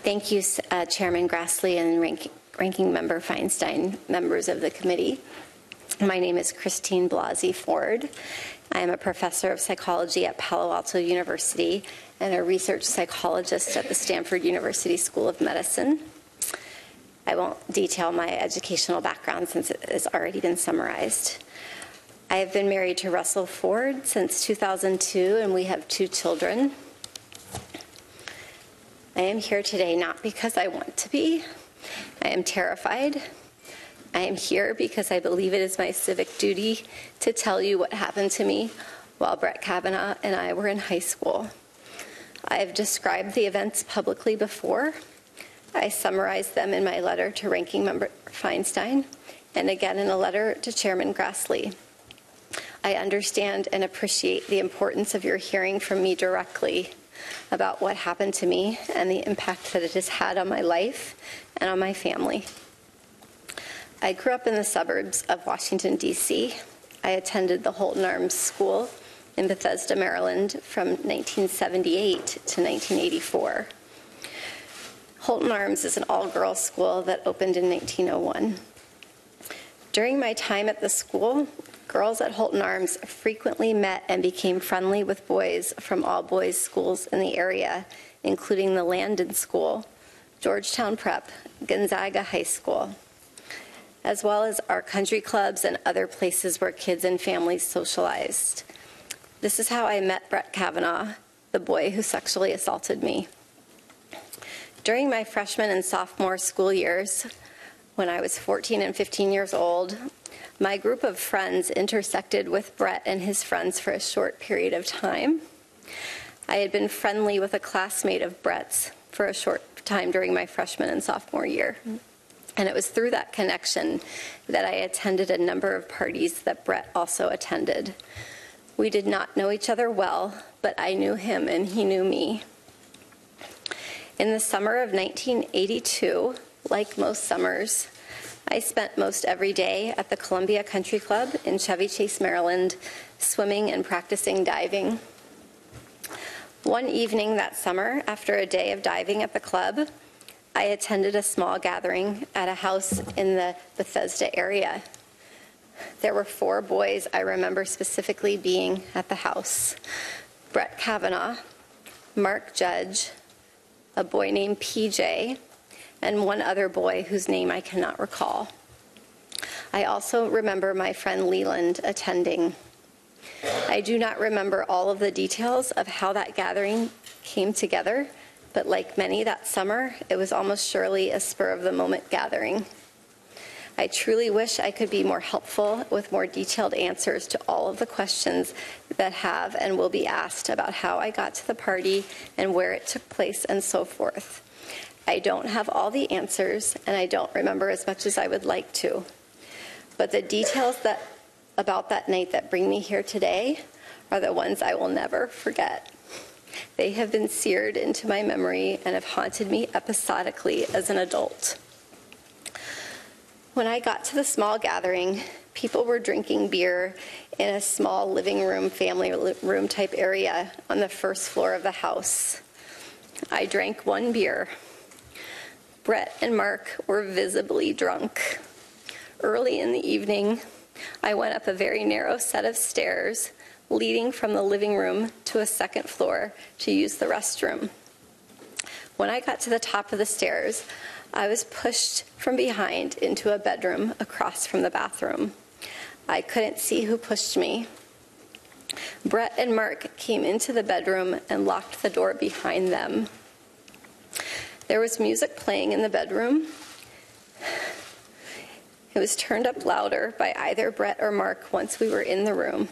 Thank you, Chairman Grassley and Ranking Member Feinstein, members of the committee. My name is Christine Blasey Ford. I am a professor of psychology at Palo Alto University and a research psychologist at the Stanford University School of Medicine. I won't detail my educational background since it has already been summarized. I have been married to Russell Ford since 2002, and we have 2 children. I am here today not because I want to be. I am terrified. I am here because I believe it is my civic duty to tell you what happened to me while Brett Kavanaugh and I were in high school. I have described the events publicly before. I summarized them in my letter to Ranking Member Feinstein and again in a letter to Chairman Grassley. I understand and appreciate the importance of your hearing from me directly about what happened to me and the impact that it has had on my life and on my family. I grew up in the suburbs of Washington, D.C. I attended the Holton Arms School in Bethesda, Maryland from 1978 to 1984. Holton Arms is an all-girls school that opened in 1901. During my time at the school, girls at Holton Arms frequently met and became friendly with boys from all-boys schools in the area, including the Landon School, Georgetown Prep, Gonzaga High School, as well as our country clubs and other places where kids and families socialized. This is how I met Brett Kavanaugh, the boy who sexually assaulted me. During my freshman and sophomore school years, when I was 14 and 15 years old, my group of friends intersected with Brett and his friends for a short period of time. I had been friendly with a classmate of Brett's for a short time during my freshman and sophomore year. And it was through that connection that I attended a number of parties that Brett also attended. We did not know each other well, but I knew him and he knew me. In the summer of 1982, like most summers, I spent most every day at the Columbia Country Club in Chevy Chase, Maryland, swimming and practicing diving. One evening that summer, after a day of diving at the club, I attended a small gathering at a house in the Bethesda area. There were 4 boys I remember specifically being at the house: Brett Kavanaugh, Mark Judge, a boy named PJ, and one other boy whose name I cannot recall. I also remember my friend Leland attending. I do not remember all of the details of how that gathering came together, but like many that summer, it was almost surely a spur-of-the-moment gathering. I truly wish I could be more helpful with more detailed answers to all of the questions that have and will be asked about how I got to the party and where it took place and so forth. I don't have all the answers, and I don't remember as much as I would like to. But the details about that night that bring me here today are the ones I will never forget. They have been seared into my memory and have haunted me episodically as an adult. When I got to the small gathering, people were drinking beer in a small living room, family room type area on the first floor of the house. I drank 1 beer. Brett and Mark were visibly drunk. Early in the evening, I went up a very narrow set of stairs leading from the living room to a second floor to use the restroom. When I got to the top of the stairs, I was pushed from behind into a bedroom across from the bathroom. I couldn't see who pushed me. Brett and Mark came into the bedroom and locked the door behind them. There was music playing in the bedroom. It was turned up louder by either Brett or Mark once we were in the room.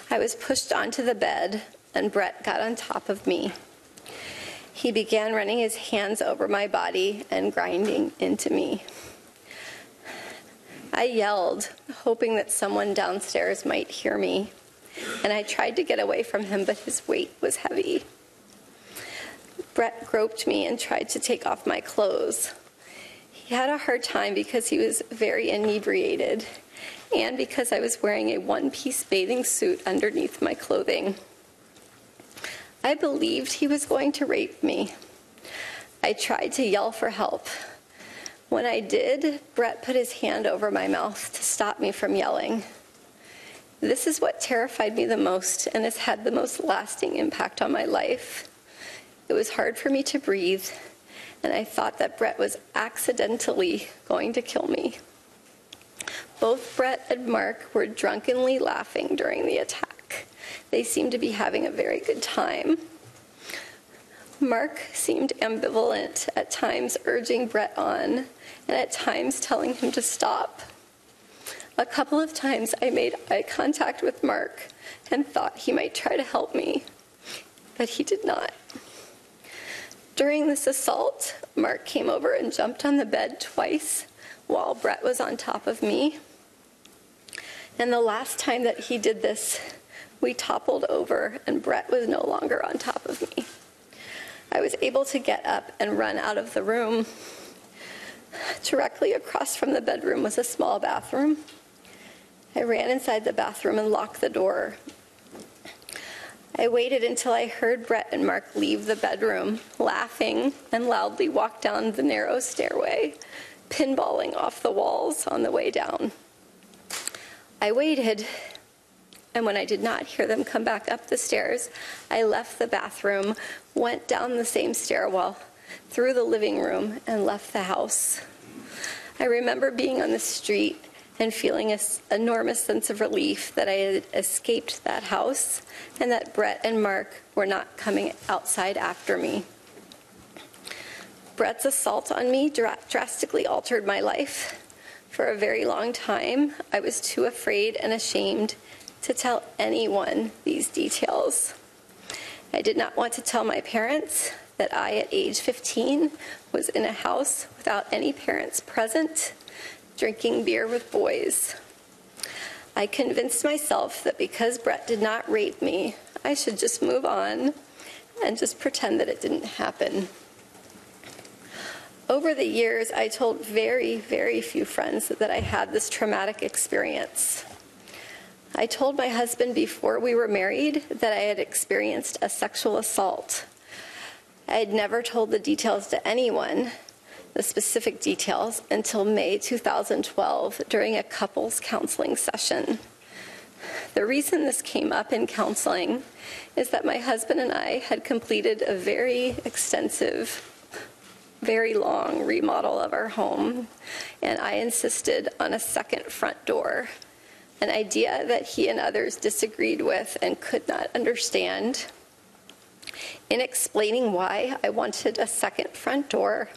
I was pushed onto the bed, and Brett got on top of me. He began running his hands over my body and grinding into me. I yelled, hoping that someone downstairs might hear me, and I tried to get away from him, but his weight was heavy. Brett groped me and tried to take off my clothes. He had a hard time because he was very inebriated and because I was wearing a one-piece bathing suit underneath my clothing. I believed he was going to rape me. I tried to yell for help. When I did, Brett put his hand over my mouth to stop me from yelling. This is what terrified me the most and has had the most lasting impact on my life. It was hard for me to breathe, and I thought that Brett was accidentally going to kill me. Both Brett and Mark were drunkenly laughing during the attack. They seemed to be having a very good time. Mark seemed ambivalent, at times urging Brett on, and at times telling him to stop. A couple of times I made eye contact with Mark and thought he might try to help me, but he did not. During this assault, Mark came over and jumped on the bed twice while Brett was on top of me. And the last time that he did this, we toppled over and Brett was no longer on top of me. I was able to get up and run out of the room. Directly across from the bedroom was a small bathroom. I ran inside the bathroom and locked the door. I waited until I heard Brett and Mark leave the bedroom, laughing, and loudly walk down the narrow stairway, pinballing off the walls on the way down. I waited, and when I did not hear them come back up the stairs, I left the bathroom, went down the same stairwell, through the living room, and left the house. I remember being on the street and feeling an enormous sense of relief that I had escaped that house and that Brett and Mark were not coming outside after me. Brett's assault on me drastically altered my life. For a very long time, I was too afraid and ashamed to tell anyone these details. I did not want to tell my parents that I, at age 15, was in a house without any parents present, drinking beer with boys. I convinced myself that because Brett did not rape me, I should just move on and just pretend that it didn't happen. Over the years, I told very, very few friends that I had this traumatic experience. I told my husband before we were married that I had experienced a sexual assault. I had never told the details to anyone, the specific details, until May 2012 during a couples counseling session. The reason this came up in counseling is that my husband and I had completed a very extensive, very long remodel of our home, and I insisted on a second front door, an idea that he and others disagreed with and could not understand. In explaining why I wanted a second front door,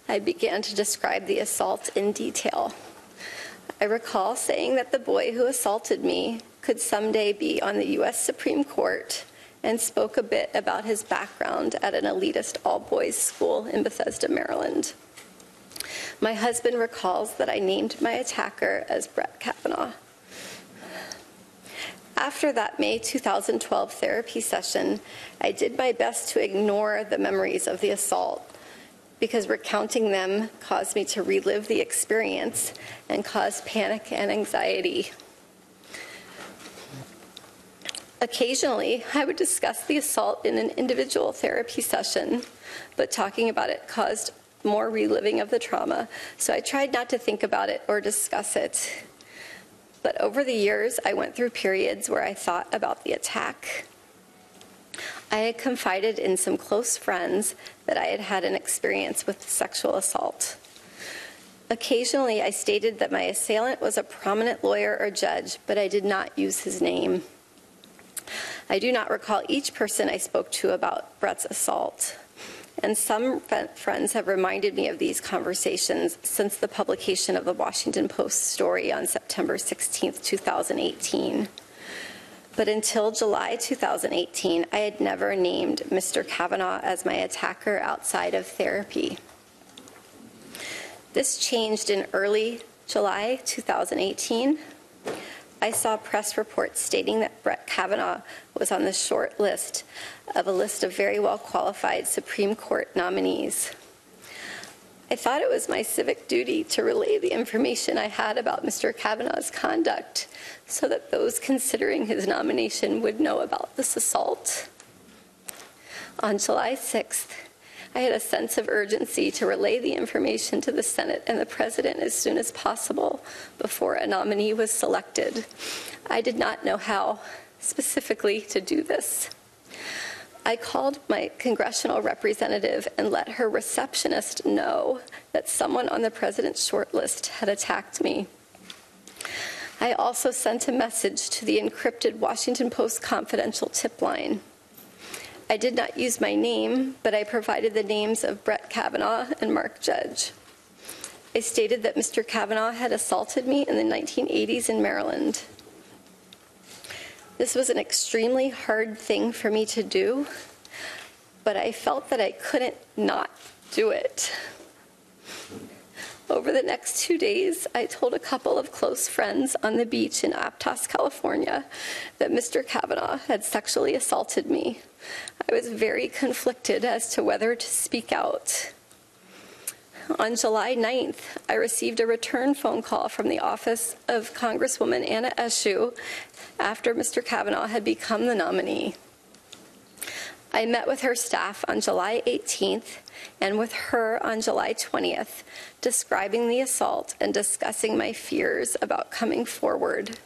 I began to describe the assault in detail. I recall saying that the boy who assaulted me could someday be on the U.S. Supreme Court, and spoke a bit about his background at an elitist all-boys school in Bethesda, Maryland. My husband recalls that I named my attacker as Brett Kavanaugh. After that May 2012 therapy session, I did my best to ignore the memories of the assault, because recounting them caused me to relive the experience and caused panic and anxiety. Occasionally, I would discuss the assault in an individual therapy session, but talking about it caused more reliving of the trauma, so I tried not to think about it or discuss it. But over the years, I went through periods where I thought about the attack. I had confided in some close friends that I had had an experience with sexual assault. Occasionally, I stated that my assailant was a prominent lawyer or judge, but I did not use his name. I do not recall each person I spoke to about Brett's assault, and some friends have reminded me of these conversations since the publication of the Washington Post story on September 16, 2018. But until July 2018, I had never named Mr. Kavanaugh as my attacker outside of therapy. This changed in early July 2018. I saw press reports stating that Brett Kavanaugh was on the short list of a list of very well-qualified Supreme Court nominees. I thought it was my civic duty to relay the information I had about Mr. Kavanaugh's conduct so that those considering his nomination would know about this assault. On July 6th, I had a sense of urgency to relay the information to the Senate and the President as soon as possible before a nominee was selected. I did not know how specifically to do this. I called my congressional representative and let her receptionist know that someone on the President's shortlist had attacked me. I also sent a message to the encrypted Washington Post confidential tip line. I did not use my name, but I provided the names of Brett Kavanaugh and Mark Judge. I stated that Mr. Kavanaugh had assaulted me in the 1980s in Maryland. This was an extremely hard thing for me to do, but I felt that I couldn't not do it. Over the next 2 days, I told a couple of close friends on the beach in Aptos, California, that Mr. Kavanaugh had sexually assaulted me. I was very conflicted as to whether to speak out. On July 9th, I received a return phone call from the office of Congresswoman Anna Eshoo after Mr. Kavanaugh had become the nominee. I met with her staff on July 18th and with her on July 20th, describing the assault and discussing my fears about coming forward.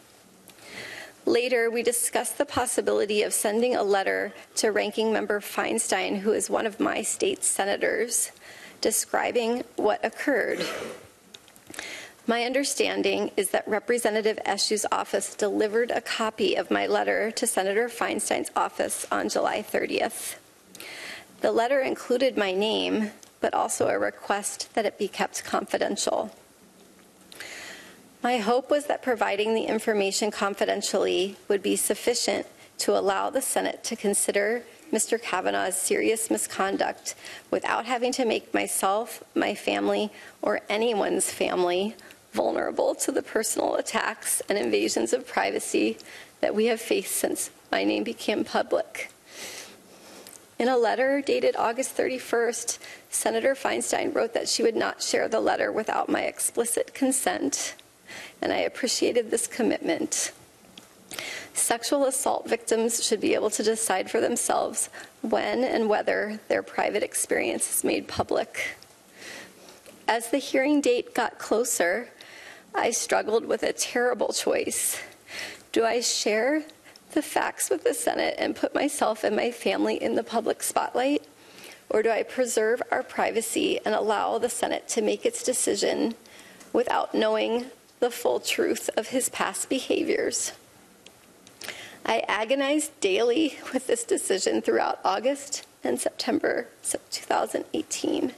Later, we discussed the possibility of sending a letter to Ranking Member Feinstein, who is one of my state senators, describing what occurred. My understanding is that Representative Eshoo's office delivered a copy of my letter to Senator Feinstein's office on July 30th. The letter included my name, but also a request that it be kept confidential. My hope was that providing the information confidentially would be sufficient to allow the Senate to consider Mr. Kavanaugh's serious misconduct without having to make myself, my family, or anyone's family vulnerable to the personal attacks and invasions of privacy that we have faced since my name became public. In a letter dated August 31st, Senator Feinstein wrote that she would not share the letter without my explicit consent, and I appreciated this commitment. Sexual assault victims should be able to decide for themselves when and whether their private experience is made public. As the hearing date got closer, I struggled with a terrible choice. Do I share the facts with the Senate and put myself and my family in the public spotlight? Or do I preserve our privacy and allow the Senate to make its decision without knowing the full truth of his past behaviors? I agonized daily with this decision throughout August and September 2018.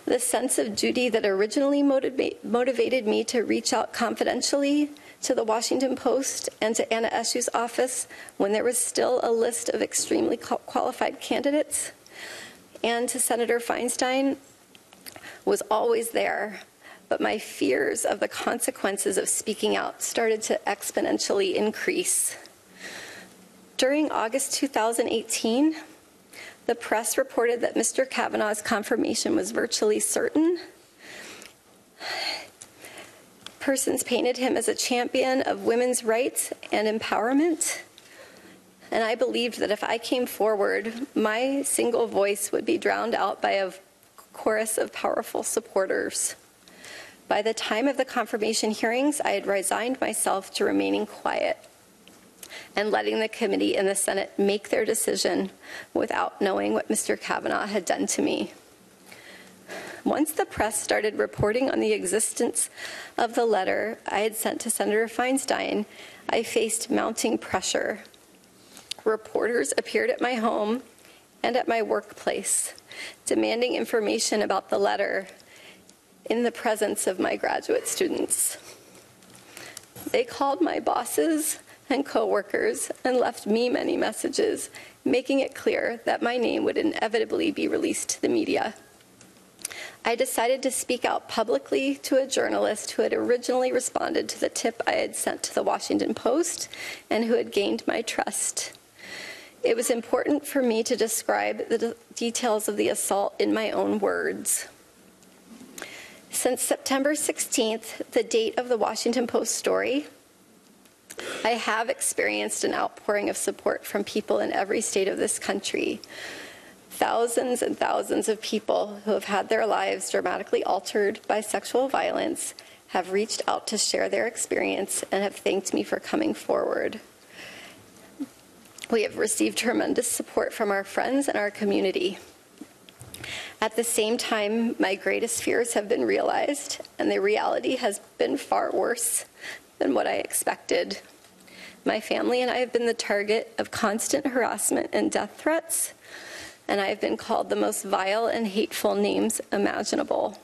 The sense of duty that originally motivated me to reach out confidentially to the Washington Post and to Anna Eshoo's office when there was still a list of extremely qualified candidates, and to Senator Feinstein was always there, but my fears of the consequences of speaking out started to exponentially increase. During August 2018, the press reported that Mr. Kavanaugh's confirmation was virtually certain. Persons painted him as a champion of women's rights and empowerment. And I believed that if I came forward, my single voice would be drowned out by a chorus of powerful supporters. By the time of the confirmation hearings, I had resigned myself to remaining quiet and letting the committee and the Senate make their decision without knowing what Mr. Kavanaugh had done to me. Once the press started reporting on the existence of the letter I had sent to Senator Feinstein, I faced mounting pressure. Reporters appeared at my home and at my workplace, demanding information about the letter in the presence of my graduate students. They called my bosses and coworkers and left me many messages, making it clear that my name would inevitably be released to the media. I decided to speak out publicly to a journalist who had originally responded to the tip I had sent to the Washington Post and who had gained my trust. It was important for me to describe the details of the assault in my own words. Since September 16th, the date of the Washington Post story, I have experienced an outpouring of support from people in every state of this country. Thousands and thousands of people who have had their lives dramatically altered by sexual violence have reached out to share their experience and have thanked me for coming forward. We have received tremendous support from our friends and our community. At the same time, my greatest fears have been realized, and the reality has been far worse than what I expected. My family and I have been the target of constant harassment and death threats, and I have been called the most vile and hateful names imaginable.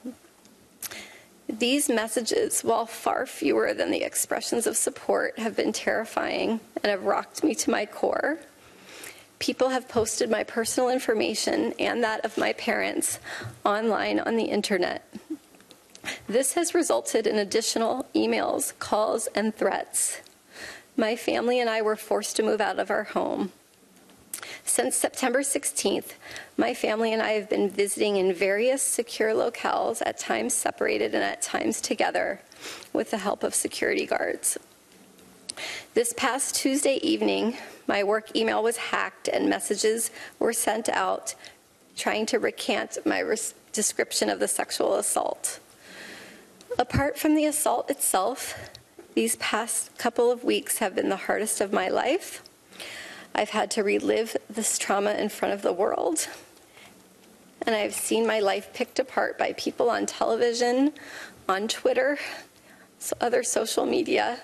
These messages, while far fewer than the expressions of support, have been terrifying and have rocked me to my core. People have posted my personal information and that of my parents online on the internet. This has resulted in additional emails, calls, and threats. My family and I were forced to move out of our home. Since September 16th, my family and I have been visiting in various secure locales, at times separated and at times together, with the help of security guards. This past Tuesday evening, my work email was hacked and messages were sent out trying to recant my description of the sexual assault. Apart from the assault itself, these past couple of weeks have been the hardest of my life. I've had to relive this trauma in front of the world, and I've seen my life picked apart by people on television, on Twitter, other social media,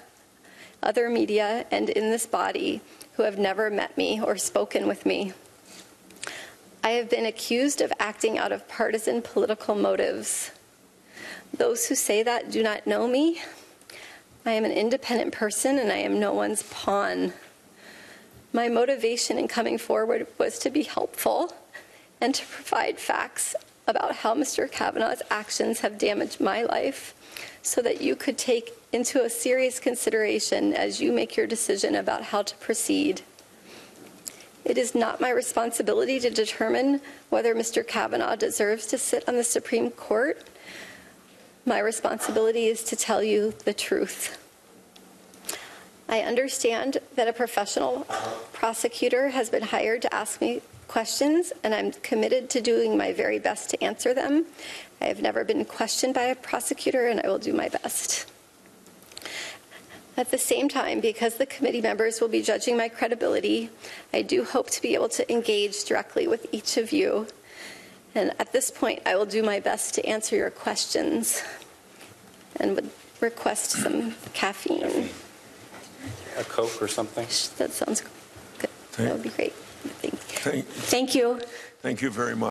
other media, and in this body who have never met me or spoken with me. I have been accused of acting out of partisan political motives. Those who say that do not know me. I am an independent person, and I am no one's pawn. My motivation in coming forward was to be helpful and to provide facts about how Mr. Kavanaugh's actions have damaged my life so that you could take into a serious consideration as you make your decision about how to proceed. It is not my responsibility to determine whether Mr. Kavanaugh deserves to sit on the Supreme Court. My responsibility is to tell you the truth. I understand that a professional prosecutor has been hired to ask me questions, and I'm committed to doing my very best to answer them. I have never been questioned by a prosecutor, and I will do my best. At the same time, because the committee members will be judging my credibility, I do hope to be able to engage directly with each of you. And at this point, I will do my best to answer your questions and would request some caffeine. A Coke or something? That sounds good. That would be great. Thank you. Thank you very much.